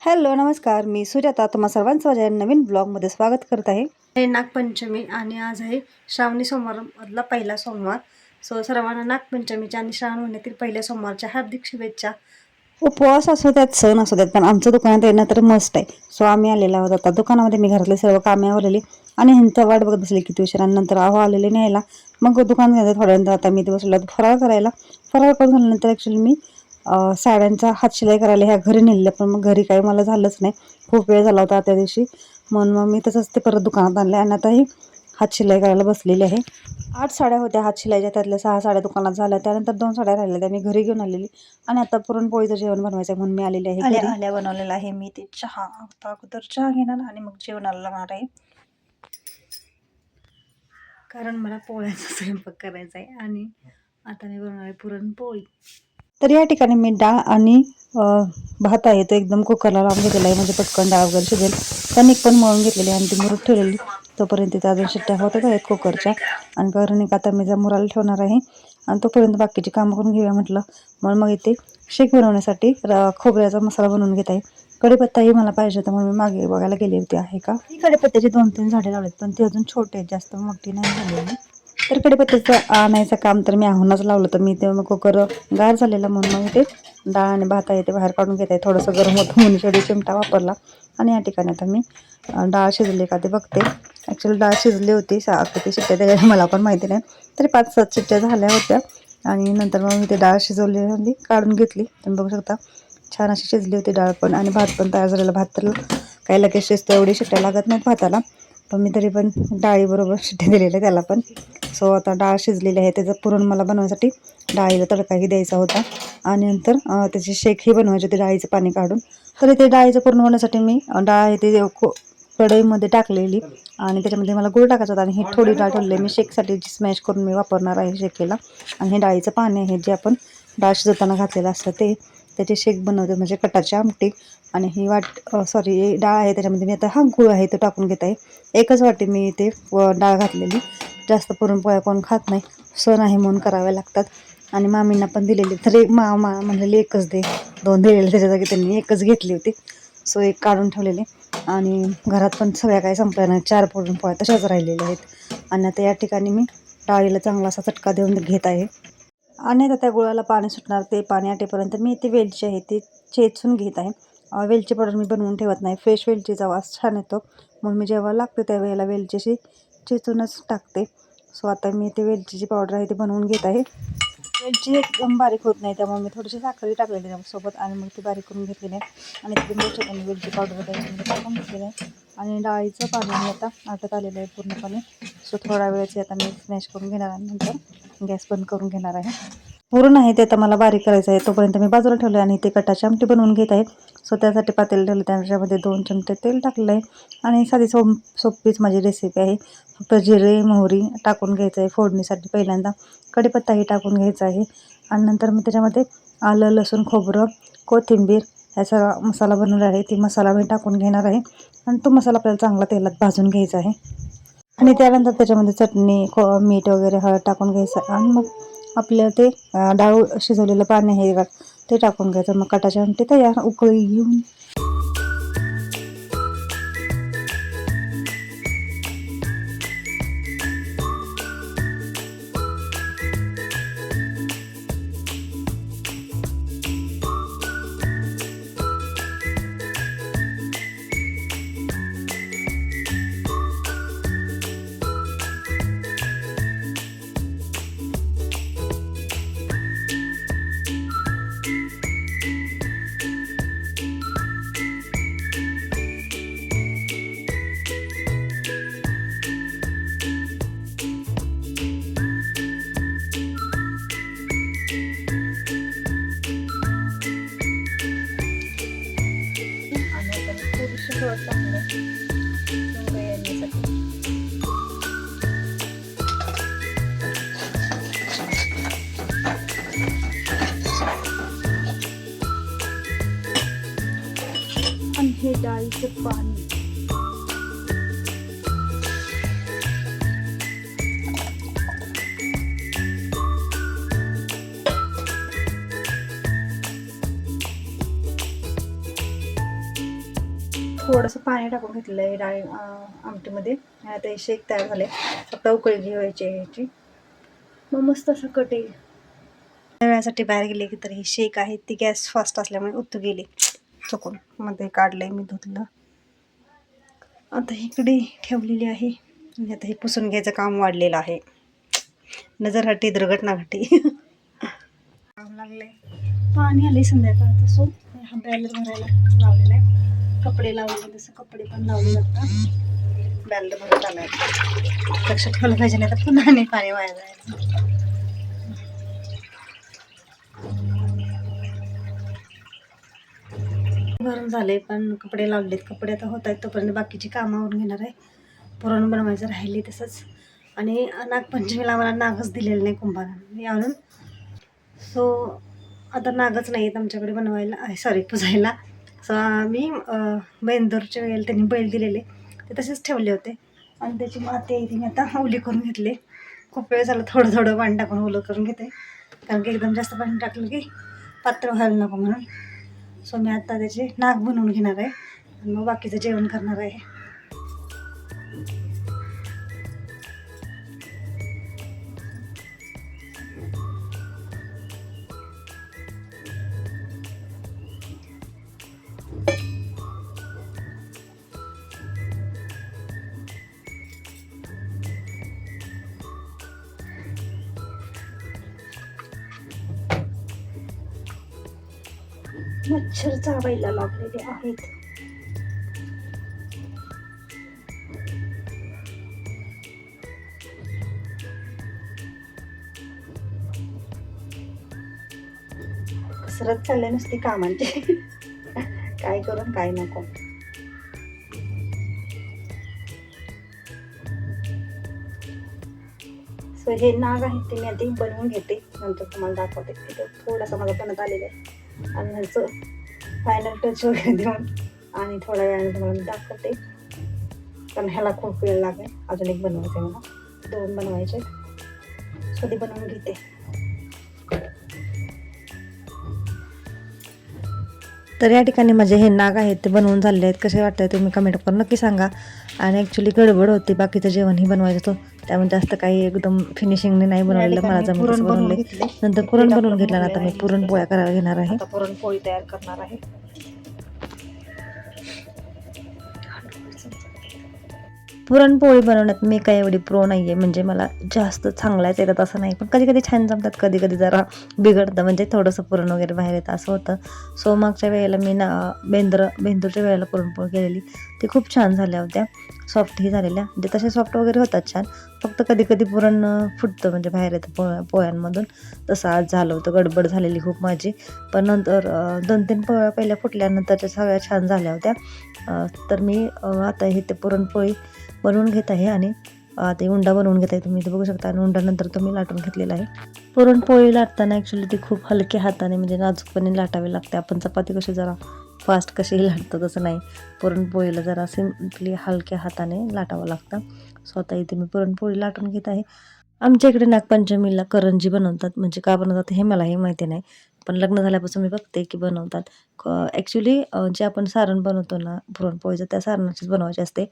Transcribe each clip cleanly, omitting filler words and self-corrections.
Hello नमस्कार, मी सुजाता तुम्हा सर्वांचं माझ्या नवीन ब्लॉगमध्ये स्वागत करत आहे. हे नागपंचमी आणि आज आहे श्रावणी सोमवारमधला पहिला सोमवार. सर्वांना नागपंचमीच्या आणि श्रावण महिन्यातील पहिल्या सोमवारच्या हार्दिक शुभेच्छा. उपवास असू द्यात, सण असू द्यात, पण आमच्या दुकानात येणं तर मस्त आहे. आम्ही आलेला आहोत आता दुकानामध्ये. मी घरातले सर्व कामे आवरलेली आणि ह्यांचा वाट बघत बसले किती उशिरा. नंतर आलेले न्यायला, मग दुकान घ्यायचं थोड्यानंतर. आता मी ते बसलो फराळ करायला. फराळ करून झाल्यानंतर ॲक्च्युली मी साड्यांचा हातशिलाई करायला ह्या घरी नेलेलं, पण मग घरी काही मला झालंच नाही. खूप वेळ झाला होता त्या दिवशी, म्हणून मग मी तसंच ते परत दुकानात आणले आणि आता ही हातशिलाई करायला बसलेली आहे. 8 साड्या होत्या हातशिलाईच्या, त्यातल्या 6 साड्या दुकानात झाल्या. त्यानंतर 2 साड्या राहिल्या त्या मी घरी घेऊन आलेली आणि आता पुरणपोळीचं जेवण बनवायचं म्हणून मी आलेली आहे. आल्या बनवलेला आहे मी ते चहा. आता अगोदर चहा घेणार आणि मग जेवणाला लागणार आहे, कारण मला पोळ्याचा स्वयंपाक करायचा आहे आणि आता मी बनवणार आहे पुरणपोळी. तर या ठिकाणी मी डाळ आणि भात आहे तो एकदम कुकरला लावून घेतलेला आहे, म्हणजे पटकन डाळ वगैरे शिजेल. कणिक पण मळून घेतलेली आणि ती मुरत ठेवलेली. तोपर्यंत तिथे अजून शिट्ट्या होतच आहेत कुकरच्या. आणि कणिक आता मी मुराला ठेवणार आहे आणि तोपर्यंत बाकीची कामं करून घेऊया म्हटलं. मग इथे शेक बनवण्यासाठी खोबऱ्याचा मसाला बनवून घेत आहे. कढीपत्ताही मला पाहिजे होता म्हणून मी मागे बघायला गेली होती आहे का. ही कढीपत्त्याची 2-3 झाडे लावलेत, पण ती अजून छोटे आहेत, जास्त मोठी नाही झालेली. तर कढीपत्त्याचं आणायचं काम तर मी आहूनच लावलं. तर मी ते मग कुकर गार झालेलं म्हणून मग ते डाळ आणि भात आहे ते बाहेर काढून घेत आहे. थोडंसं गरम होतं म्हणून शेवटी चिमटा वापरला. आणि या ठिकाणी आता मी डाळ शिजली का ते बघते. ॲक्च्युली डाळ शिजली होती, किती शिट्ट्या त्याच्या मला पण माहिती नाही, तरी 5-7 शिट्ट्या झाल्या होत्या. आणि नंतर मग मी ते डाळ शिजवलेली होती काढून घेतली. तुम्ही बघू शकता छान अशी शिजली होती डाळ पण, आणि भात पण तयार झालेला. भात तर काही लगेच शिजतं, एवढी शिट्ट्या लागत नाहीत भाताला, पण मी तरी पण डाळीबरोबर शिट्ट्या दिलेल्या त्याला पण. आता डाळ शिजलेली आहे. त्याचं पुरण मला बनवण्यासाठी डाळीला तडकाही द्यायचा होता आणि नंतर त्याची शेकही बनवायची होती डाळीचं पाणी काढून. तर ते डाळीचं पुरण बनवण्यासाठी मी डाळ आहे ते कढईमध्ये टाकलेली आणि त्याच्यामध्ये मला गूळ टाकायचा होता. आणि ही थोडी डाळ ठेवलेली मी शेकसाठी स्मॅश करून मी वापरणार आहे शेकेला. आणि हे डाळीचं पाणी आहे जे आपण डाळ शिजवताना घातलेलं असतं ते, त्याचे शेक बनवते, म्हणजे कटाची आमटी. आणि ही डाळ आहे त्याच्यामध्ये मी आता गूळ आहे तो टाकून घेत आहे. एकच वाटी मी ते डाळ घातलेली. जास्त पुरणपोळ्या कोण खात नाही, सण आहे म्हणून कराव्या लागतात. आणि मामींना पण दिलेली, तर एक मामा म्हणलेली एकच दे, 2 दिलेले त्याच्या जागी त्यांनी एकच घेतली होती. एक काढून ठेवलेली. आणि घरात पण सगळ्या काही संपल्या नाही, 4 पुरणपोळ्या तशाच राहिलेल्या आहेत. आणि आता या ठिकाणी मी डाळीला चांगला असा चटका देऊन घेत आहे. आणि आता त्या गुळाला पाणी सुटणार, ते पाणी आटेपर्यंत मी ते वेलची आहे ते चेचून घेत आहे. वेलची पावडर मी बनवून ठेवत नाही, फ्रेश वेलचीचा वास छान येतो म्हणून मी जेव्हा लागते त्यावेळेला वेलचीशी चेचूनच टाकते. आता मी ते वेलचीची पावडर आहे ती बनवून घेत आहे. वेलची एकदम बारीक होत नाही, त्यामुळे मी थोडीशी साखरही टाकलेली त्यासोबत आणि मग ती बारीक करून घेतलेली आहे. आणि ती मिरची मी वेलची पावडर त्याच्यामध्ये टाकून घेतलेली आहे. आणि डाळीचं पाणी आता आटत आलेलं आहे पूर्णपणे. थोडा वेळची आता मी स्मॅश करून घेणार आणि नंतर गॅस बंद करून घेणार आहे. पुरण आहे ते आता मला बारीक करायचं आहे, तोपर्यंत मी बाजूला ठेवलं आणि ते कटाची आमटी बनवून घेत आहे. त्यासाठी पातेलं ठेवलं, त्याच्यामध्ये 2 चमचे तेल टाकलं आहे. आणि साधी सोपीच माझी रेसिपी आहे. फक्त जिरे मोहरी टाकून घ्यायचं आहे फोडणीसाठी. पहिल्यांदा कढीपत्ताही टाकून घ्यायचा आहे आणि नंतर मी त्याच्यामध्ये आलं लसूण खोबरं कोथिंबीर ह्या सगळा मसाला बनवलेला आहे, ती मसाला मी टाकून घेणार आहे. आणि तो मसाला आपल्याला चांगला तेलात भाजून घ्यायचा आहे. आणि त्यानंतर त्याच्यामध्ये चटणी मीठ वगैरे हळद टाकून घ्यायचं आणि मग आपलं ते डाळ शिजवलेलं पाणी आहे ते टाकून घ्यायचं. मग कटाची आमटी तयार, उकळी घेऊन. आणि हे डाळीचं पाणी थोडंसं पाणी टाकून घेतलेलं आहे डाळी आमटीमध्ये. आता हे शेक तयार झाले, फक्त उकळी घ्यायची आहे ह्याची, मग मस्त असं कट येईल. वेळासाठी बाहेर गेले की तर ही शेक आहे ती गॅस फास्ट असल्यामुळे उत्तू गेली चुकून, मध्ये काढलंय मी धुतलं. आता इकडे ठेवलेली आहे आणि आता हे पुसून घ्यायचं काम वाढलेलं आहे. नजर हटी दुर्घटना घटी. काम लागले, पाणी आले संध्याकाळ तसं. हा बॅलर भरायला लावलेला आहे, कपडे लावलेले तसं कपडे पण लावले जातात. बॅलर भरत आलाय, लक्षात ठेवलं पाहिजे नाही तर पुन्हा नाही पाणी वाया जायचं. भरून झाले पण कपडे लावलेत, कपडे आता होत आहेत तोपर्यंत बाकीची कामावरून घेणार आहे. पुरण बनवायचं राहिले तसंच. आणि नागपंचमीला मला नागच दिलेलं नाही कुंभाराने यावरून, सो आता नागच नाही आहेत आमच्याकडे बनवायला, सॉरी पुजायला. सो आम्ही बेंदूरच्या वेळेला त्यांनी बैल दिलेले ते तसेच ठेवले होते आणि त्याची माती आहे ती मी आता ओली करून घेतली. खूप वेळ झालं थोडं थोडं पाणी टाकून ओलं करून घेते, कारण की एकदम जास्त पाणी टाकलं की पातळ व्हायला नको म्हणून. सो मी आता त्याचे नाग बनवून घेणार आहे आणि मग बाकीचं जेवण करणार आहे. मच्छर चावायला लागलेले आहेत. कसरत चालले नसते कामांची. काय करून काय नको. सो हे नाग आहेत ते मी आधी बनवून घेते, नंतर तुम्हाला दाखवते. इथं थोडासा माझा बनत आलेला आहे आणि ह्याचं फायनल टच वगैरे देऊन आणि थोड्या वेळाने तुम्हाला मी दाखवते, कारण ह्याला खूप वेळ लागेल. अजून एक बनवायचं आहे मला, 2 बनवायचे. सो ते बनवून घेते. तर या ठिकाणी माझे हे नाग आहेत ते बनवून झाले आहेत. कसे वाटतंय तुम्ही कमेंट करून नक्की सांगा. आणि ॲक्च्युली गडबड होती, बाकीचं जेवणही बनवायचं होतं, त्यामुळे जास्त काही एकदम फिनिशिंगने नाही बनवलेलं, मला जमलं तसं बनवले. नंतर पुरण बनवून घेतलं ना, आता मी पुरणपोळ्या करायला घेणार आहे. आता पुरणपोळी तयार करणार आहे. पुरणपोळी बनवण्यात मी काही एवढी प्रो नाही आहे, म्हणजे मला जास्त चांगलाच येतात असं नाही, पण कधी कधी छान जमतात, कधी कधी जरा बिघडतं, म्हणजे थोडंसं पुरण वगैरे बाहेर येतं असं होतं. सो मागच्या वेळेला मी बेंदूरच्या वेळेला पुरणपोळी केलेली, ती खूप छान झाल्या होत्या, सॉफ्टही झालेल्या, म्हणजे तसे सॉफ्ट वगैरे होतात छान. फक्त कधी कधी पुरण फुटतं, म्हणजे बाहेर येतं पोळ्यांमधून. तसं आज झालं होतं, गडबड झालेली खूप माझी. पण नंतर 2-3 पोळ्या पहिल्या फुटल्यानंतरच्या सगळ्या छान झाल्या होत्या. तर मी आता हे ते पुरणपोळी बनवून घेत आहे आणि ते उंडा बनवून घेत आहे, तुम्ही इथे बघू शकता. आणि उंडानंतर तो मी लाटून घेतलेला आहे. पुरणपोळी लाटताना ॲक्च्युली ती खूप हलक्या हाताने, म्हणजे नाजूकपणे लाटावी लागते. आपण चपाती कशी जरा फास्ट कशीही लाटतो तसं नाही, पुरणपोळीला जरा सिम्पली हलक्या हाताने लाटावं लागतं. सो आता इथे मी पुरणपोळी लाटून घेत आहे. आमच्या इकडे नागपंचमीला करंजी बनवतात, म्हणजे का बनवतात हे मलाही माहिती नाही, पण लग्न झाल्यापासून मी बघते की बनवतात. ॲक्च्युली जे आपण सारण बनवतो ना पुरणपोळीचं, त्या सारणाचीच बनवायची असते,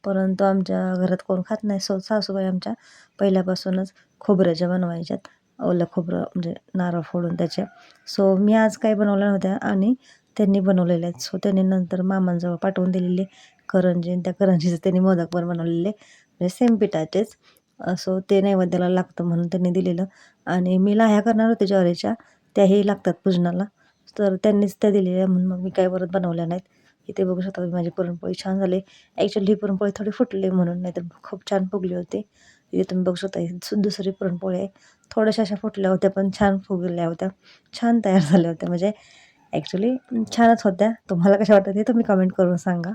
परंतु आमच्या घरात कोण खात नाही. सो सासूबाई आमच्या पहिल्यापासूनच खोबऱ्याच्या बनवायच्यात, ओलं खोबरं म्हणजे नारळ फोडून त्याच्या. सो मी आज काही बनवल्या नव्हत्या आणि त्यांनी बनवलेल्या आहेत. सो त्यांनी नंतर मामांजवळ पाठवून दिलेले करंजी, आणि त्या करंजीचं त्यांनी मोदक पण बनवलेले, म्हणजे सेम पिठाचेच. सो ते नैवेद्याला लागतं म्हणून त्यांनी दिलेलं. आणि मी लाह्या करणार होते ज्वारीच्या, त्याही लागतात पूजनाला, तर त्यांनीच त्या दिलेल्या, म्हणून मग मी काही परत बनवल्या नाहीत. इथे बघू शकता माझी पुरणपोळी छान झाली. ॲक्च्युली ही पुरणपोळी थोडी फुटली म्हणून, नाहीतर खूप छान फुगली होती. इथे तुम्ही बघू शकता, ही दुसरी पुरणपोळी आहे. थोड्याशा अशा फुटल्या होत्या, पण छान फुगल्या होत्या, छान तयार झाल्या होत्या, म्हणजे ॲक्च्युली छानच होत्या. तुम्हाला कशा वाटतात हे तुम्ही कमेंट करून सांगा.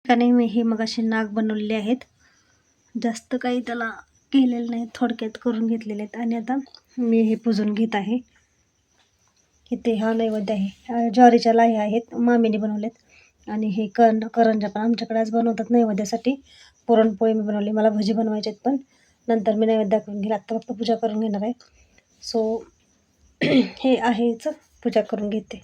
आणि मी हे मग असे नाग बनवलेले आहेत, जास्त काही त्याला केलेलं नाही, थोडक्यात करून घेतलेले आहेत. आणि आता मी हे पुजून घेत आहे. इथे हा नैवेद्य आहे, ज्वारीच्या लाह्या आहेत, मामीने बनवलेत. आणि हे करंजा पण आमच्याकडे आज बनवतात नैवेद्यासाठी. पुरणपोळी मी बनवली, मला भजी बनवायचे आहेत, पण नंतर मी नैवेद्य दाखवून घेईल, आत्ता फक्त पूजा करून घेणार आहे. सो हे आहेच, पूजा करून घेते.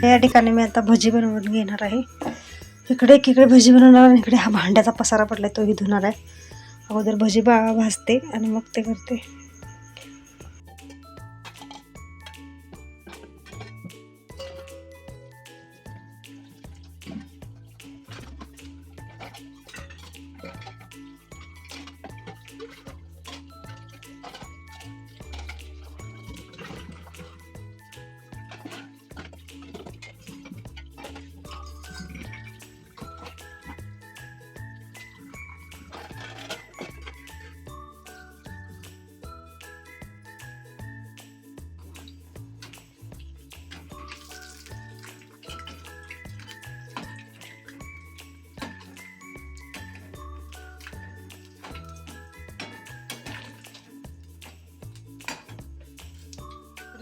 या ठिकाणी मी आता भजी बनवून घेणार आहे. इकडे एकीकडे भजी बनवणार आणि इकडे हा भांड्याचा पसारा पडलाय तोही धुणार आहे. अगोदर भजी भाजते आणि मग ते करते.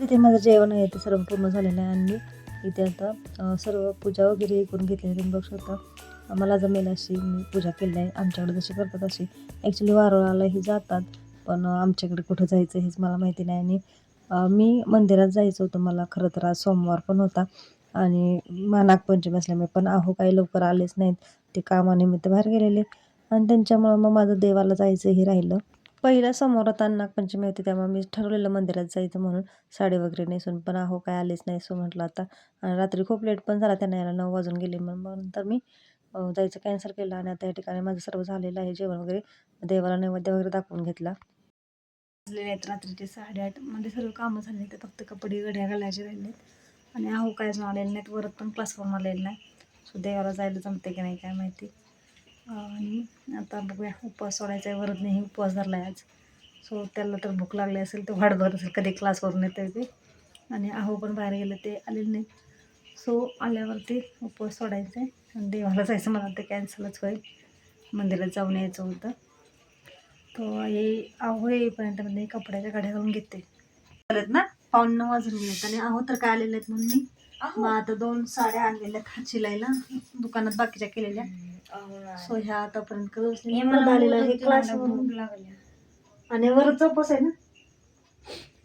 इथे माझं जेवण आहे ते सर्व पूर्ण झालेलं आहे आणि इथे आता सर्व पूजा वगैरे करून घेतली. तुम्ही बघू शकता मला जमेल अशी मी पूजा केली आहे. आमच्याकडे जशी करतात अशी. ॲक्च्युली वारुळालाही जातात पण आमच्याकडे कुठं जायचं हेच मला माहिती नाही. आणि मी मंदिरात जायचं होतं मला खरं तर. आज सोमवार पण होता आणि नागपंचमी असल्यामुळे पण काही लवकर आलेच नाहीत. ते कामानिमित्त बाहेर गेलेले आणि त्यांच्यामुळं मग माझं देवाला जायचंही राहिलं. पहिला समोर आता नागपंचमी होती त्यामुळे मी ठरवलेलं मंदिरात जायचं म्हणून साडी वगैरे नेसून. पण काय आलेच नाही. सो म्हटलं आता आणि रात्री खूप लेट पण झाला त्यांना यायला 9 वाजून गेले. मग नंतर मी जायचं कॅन्सल केलं आणि आता या ठिकाणी माझं सर्व झालेलं आहे. जेवण वगैरे देवाला नैवेद्य वगैरे दाखवून घेतला. आहेत रात्रीचे 8:30 मध्ये सर्व कामं झाले. तर फक्त कपडे घड्या घालायचे राहिलेत आणि काय अजून आलेले नाहीत. वरत पण क्लासवरून आलेलं नाही. सो देवाला जायला जमते की नाही काय माहिती. आणि आता बघूया उपवास सोडायचा आहे. वरत नाही उपवास धरला आहे आज. सो त्याला तर भूक लागली असेल तर वाट बघत असेल कधी क्लासवरून येते ते. आणि पण बाहेर गेले ते आलेले नाही. सो आल्यावरती उपवास सोडायचा आहे आणि देवाला जायचं मला ते कॅन्सलच होईल. मंदिरात जाऊन यायचं होतं. तो येईपर्यंत म्हणजे कपड्याच्या गाड्या घालून घेते. चालत ना 9:15 वाजून गेलेत आणि तर काय आलेले आहेत म्हणून मी मग आता 2 साड्या आणलेल्या शिलाईला दुकानात बाकीच्या केलेल्या. सो ह्या आतापर्यंत आलेला आहे क्लास आणि वरच उपवास आहे ना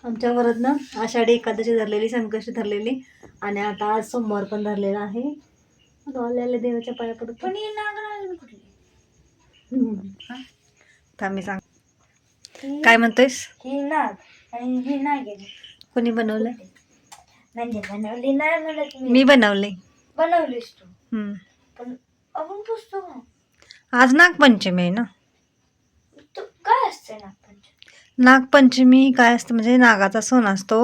आमच्या वरत ना. आषाढी एकादशी धरलेली, संकष्टी धरलेली आणि आता आज सोमवार पण धरलेला आहे. आलेल्या देवाच्या पाया पडतो. मी सांग काय म्हणतोयस. कोणी बनवलंय. मी बनवले. बनवलीस तू पण आपण पुस्तक आज नागपंचमी आहे ना. काय असते नागपंचमी. नागपंचमी काय असतं म्हणजे नागाचा सण असतो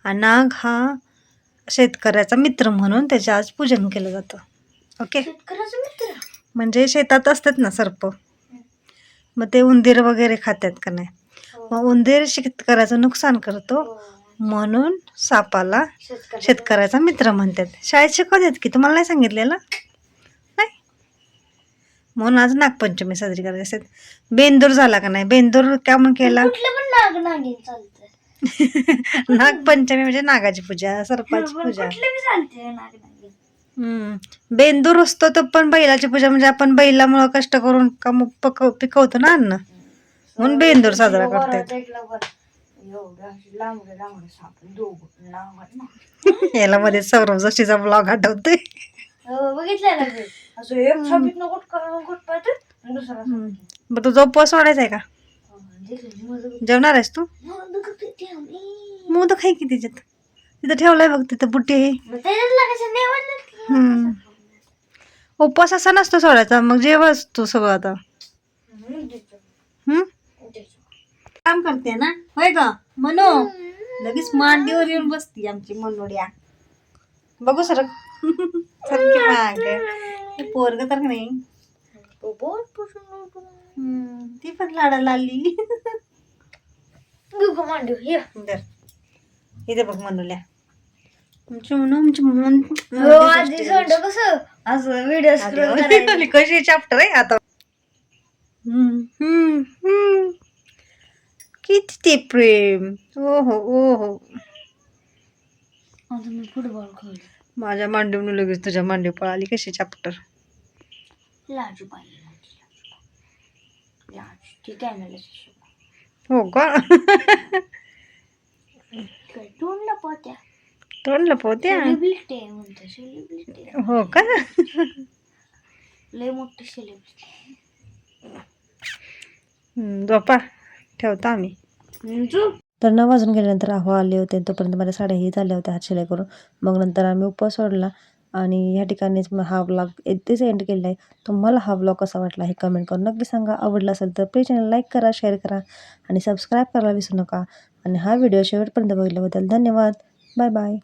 आणि नाग हा शेतकऱ्याचा मित्र म्हणून त्याचे आज पूजन केलं जातं. ओके. शेतकऱ्याचा मित्र म्हणजे शेतात असतात ना सर्प. मग ते उंदीर वगैरे खातात का नाही. मग उंदीर शेतकऱ्याचं नुकसान करतो म्हणून सापाला शेतकऱ्याचा मित्र म्हणतात. शाळेत शिकवतात की तुम्हाला नाही सांगितलेलं नाही. म्हणून आज नागपंचमी साजरी करायची असते. बेंदूर झाला का नाही. बेंदूर काय म्हणून केला. नागपंचमी म्हणजे नागाची पूजा, सर्पाची पूजा. बेंदूर असतो तर पण बैलाची पूजा म्हणजे आपण बैलामुळं कष्ट करून पिकवतो ना अन्न म्हणून बेंदूर साजरा करतात. याला मध्ये सौरभ जोशीचा ब्लॉग आठवतोय. मग तुझा उपवास सोडायचा आहे का. जेवणार आहेस तू. मोदक आहे की तिच्यात. तिथं ठेवलाय बघ तिथं बुट्टी आहे. उपवास असा नसतो सोडायचा. मग जेवस तू सगळं आता. काम करते ना होय ग मनो. लगेच मांडीवर येऊन बसती आमची मनोड्या. बघू सर सारखी माग पोरग तर नाही. ती पण लाडाला आली. इथे बघ मनोल्या. कशी चॅप्टर आहे आता. किती ते प्रेम. ओ हो मी फुटबॉल खेळ. माझ्या मांडीवरून लगेच तुझ्या मांडी पळाली. कशी चॅप्टर. हो का. तोंड लपवत्या सेलिब्रिटी आहे म्हणतो, सेलिब्रिटी हो का लय मोठी सेलिब्रिटी. झोपा ठेवता आम्ही. तर 9 वाजून गेल्यानंतर आहो आले होते, तोपर्यंत माझ्या साड्याही झाल्या होत्या हात शिलाई करून. मग नंतर आम्ही उपवास सोडला आणि ह्या ठिकाणीच हा व्लॉग इथेच एंड केलेला आहे. तुम्हाला हा व्लॉग कसा वाटला हे कमेंट करून नक्की सांगा. आवडला असेल तर प्लीज चॅनल लाईक करा, शेअर करा आणि सबस्क्राईब करायला विसरू नका. आणि हा व्हिडिओ शेवटपर्यंत बघितल्याबद्दल धन्यवाद. Bye bye.